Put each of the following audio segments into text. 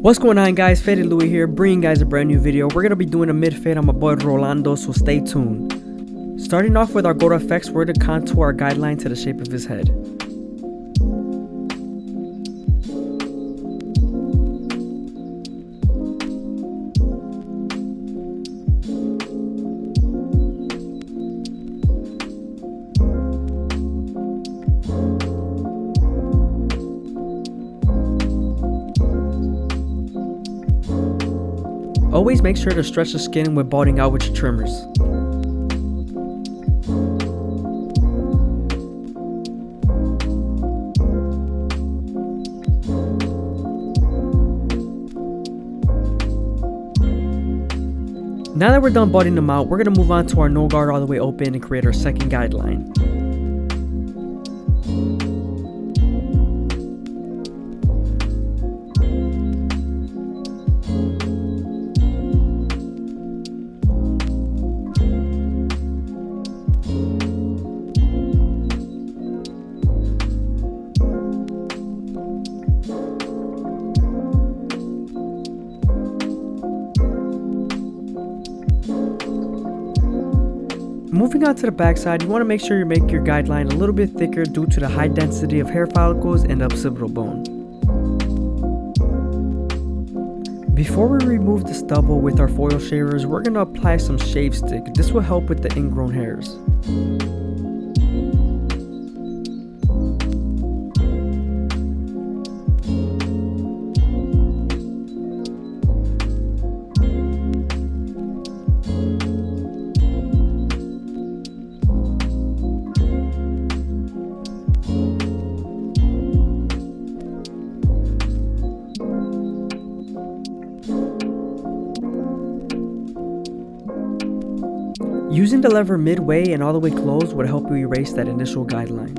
What's going on, guys? FadeitLuie here, bringing you guys a brand new video. We're going to be doing a mid-fade on my boy Rolando, so stay tuned. Starting off with our go to effects, we're going to contour our guideline to the shape of his head. Always make sure to stretch the skin when balding out with your trimmers. Now that we're done balding them out, we're going to move on to our no guard all the way open and create our second guideline. Moving on to the backside, you want to make sure you make your guideline a little bit thicker due to the high density of hair follicles and the occipital bone. Before we remove the stubble with our foil shavers, we're going to apply some shave stick. This will help with the ingrown hairs. Using the lever midway and all the way closed would help you erase that initial guideline.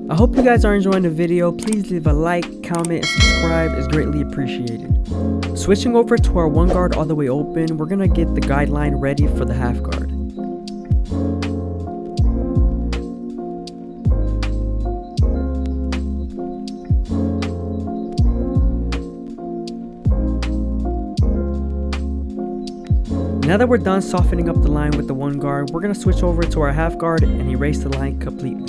I hope you guys are enjoying the video. Please leave a like, comment, and subscribe is greatly appreciated. Switching over to our one guard all the way open, we're going to get the guideline ready for the half guard. Now that we're done softening up the line with the one guard, we're going to switch over to our half guard and erase the line completely.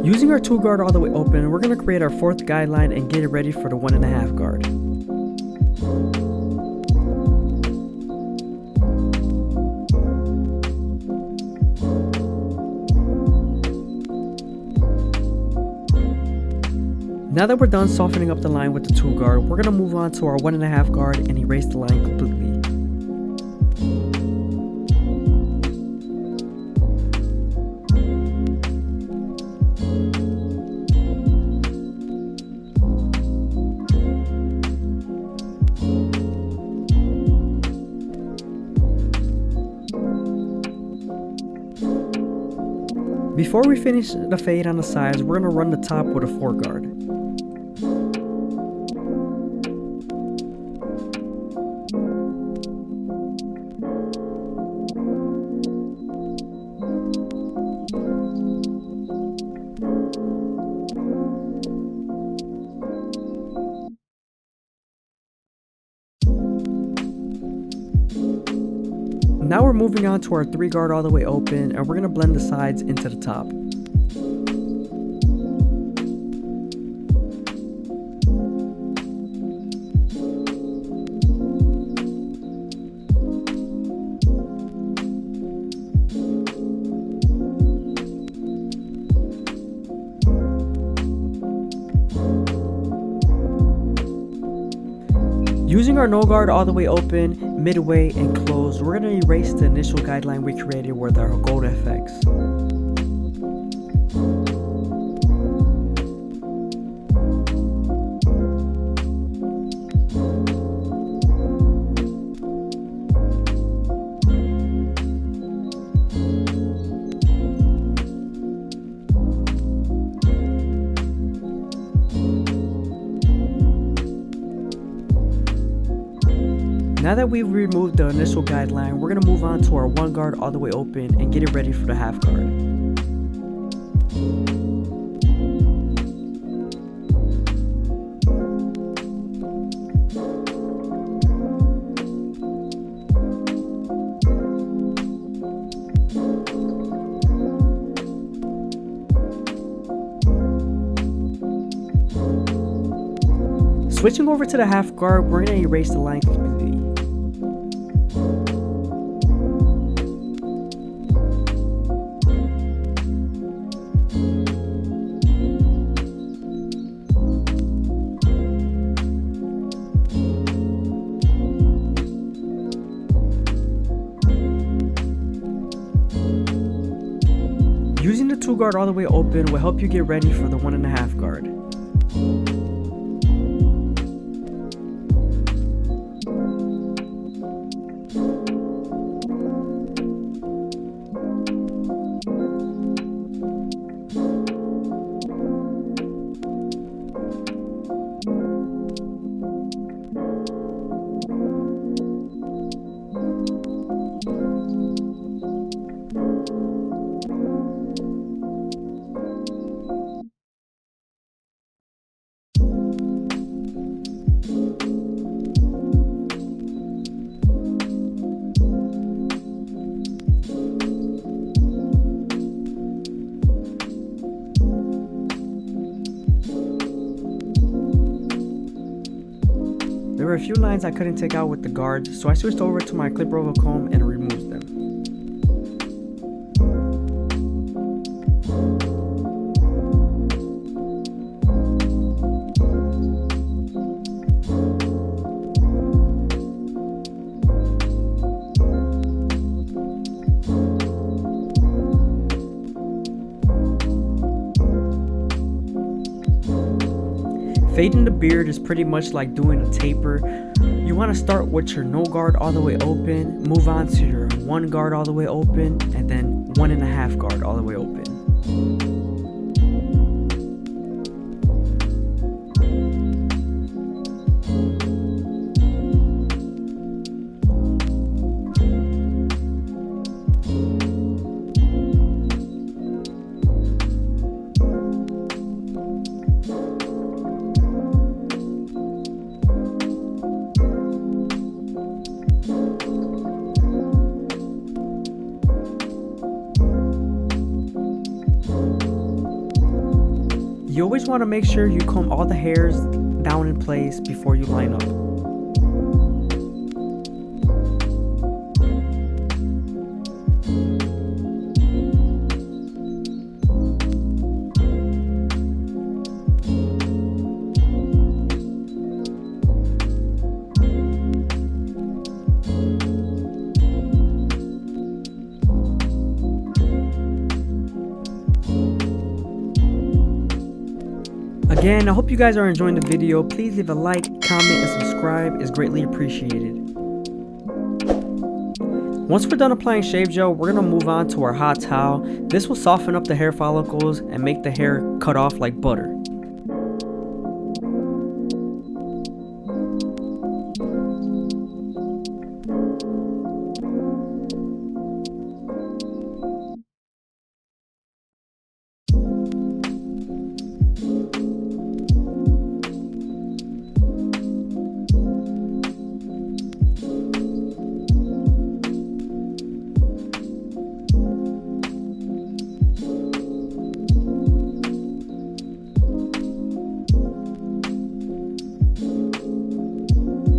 Using our 2 guard all the way open, we're going to create our 4th guideline and get it ready for the 1.5 guard. Now that we're done softening up the line with the 2 guard, we're going to move on to our 1.5 guard and erase the line completely. Before we finish the fade on the sides, we're going to run the top with a 4 guard. Now we're moving on to our 3 guard all the way open, and we're going to blend the sides into the top. Using our no guard all the way open, midway, and closed, we're going to erase the initial guideline we created with our gold effects. Now that we've removed the initial guideline, we're going to move on to our one guard all the way open and get it ready for the half guard. Switching over to the half guard, we're going to erase the line completely. Using the 2 guard all the way open will help you get ready for the 1.5 guard. There were a few lines I couldn't take out with the guards, so I switched over to my clip rover comb and removed them. Fading the beard is pretty much like doing a taper. You want to start with your no guard all the way open, move on to your 1 guard all the way open, and then 1.5 guard all the way open. You always want to make sure you comb all the hairs down in place before you line up. Again, I hope you guys are enjoying the video. Please leave a like, comment, and subscribe. It's greatly appreciated. Once we're done applying shave gel, we're going to move on to our hot towel. This will soften up the hair follicles and make the hair cut off like butter.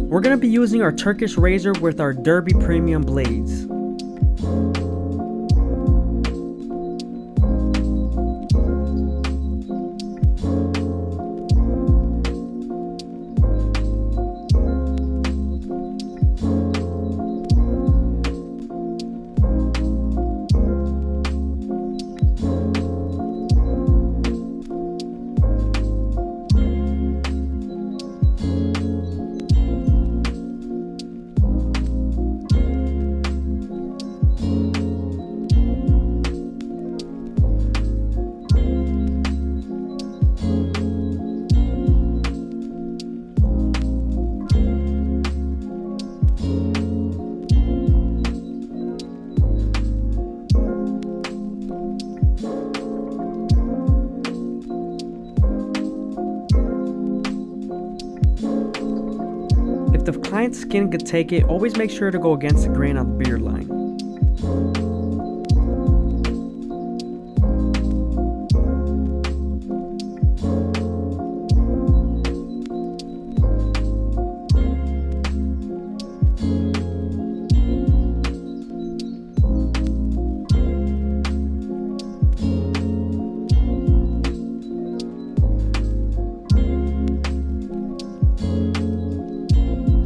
We're going to be using our Turkish razor with our Derby Premium blades. kind skin could take it, always make sure to go against the grain on the beard line.